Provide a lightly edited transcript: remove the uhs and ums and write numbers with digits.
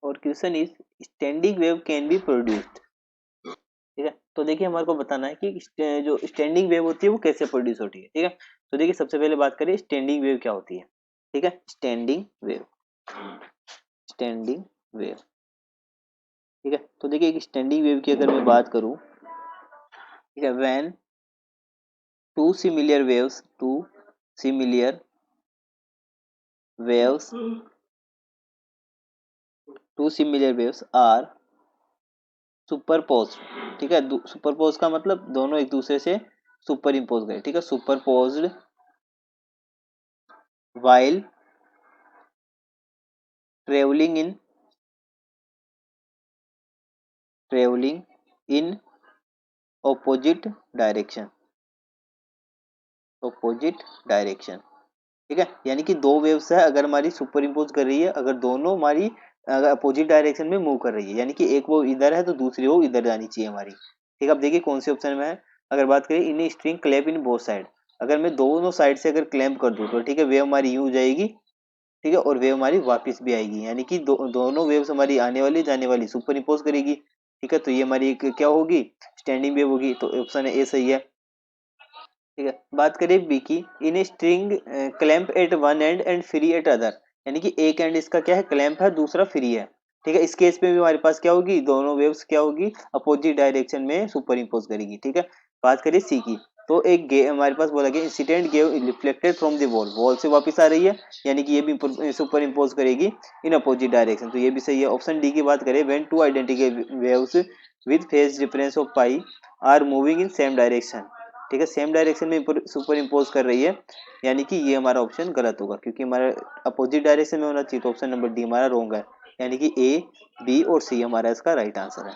और question is standing wave can be produced. ठीक है, तो देखिए हमारे को बताना है कि जो स्टैंडिंग वेव होती है वो कैसे प्रोड्यूस होती है। ठीक है, तो देखिए सबसे पहले बात करें स्टैंडिंग वेव क्या होती है। ठीक है, स्टैंडिंग वेव, स्टैंडिंग वेव। ठीक है, तो देखिए एक स्टैंडिंग वेव की अगर मैं बात करूं, ठीक है, when two similar waves waves two similar waves are superposed। ठीक है, सुपरपोज का मतलब दोनों एक दूसरे से सुपर इम्पोज गए। ठीक है, superposed while traveling in opposite direction, opposite direction। ठीक है, यानी कि दो वेव्स है, अगर हमारी सुपर इम्पोज कर रही है, अगर दोनों हमारी अगर अपोजिट डायरेक्शन में मूव कर रही है, यानी कि एक वो इधर है तो दूसरी वो इधर जानी चाहिए हमारी। ठीक है, अब देखिए कौन से ऑप्शन में है। अगर बात करें in string clamp in both side, अगर मैं दोनों साइड से अगर क्लैम्प कर दूं तो ठीक है वेव हमारी यूं जाएगी। ठीक है, और वेव हमारी वापस भी आएगी, यानी कि दोनों वेव्स हमारी आने वाली जाने वाली सुपर इम्पोज करेगी। ठीक है, तो ये हमारी एक क्या होगी, स्टैंडिंग वेव होगी। तो ऑप्शन ए सही है। ठीक है, बात करें बी की, in string clamp at one end and free at other, यानी कि एक एंड इसका क्या है क्लैंप है, दूसरा फ्री है। ठीक है, इस केस में भी हमारे पास क्या होगी, दोनों वेव्स क्या होगी अपोजिट डायरेक्शन में सुपर इम्पोज करेगी। ठीक है, बात करें सी की, तो एक हमारे पास बोला गया incident gave reflected from the wall, wall से वापस आ रही है, यानी कि ये भी सुपर इम्पोज करेगी इन अपोजिट डायरेक्शन, तो ये भी सही है। ऑप्शन डी की बात करें, when two identical waves with phase difference of pi are moving in same direction. ठीक है, सेम डायरेक्शन में सुपर इम्पोज कर रही है, यानी कि ये हमारा ऑप्शन गलत होगा, क्योंकि हमारा अपोजिट डायरेक्शन में होना चाहिए, तो ऑप्शन नंबर डी हमारा रॉन्ग है, यानी कि ए बी और सी हमारा इसका राइट आंसर है।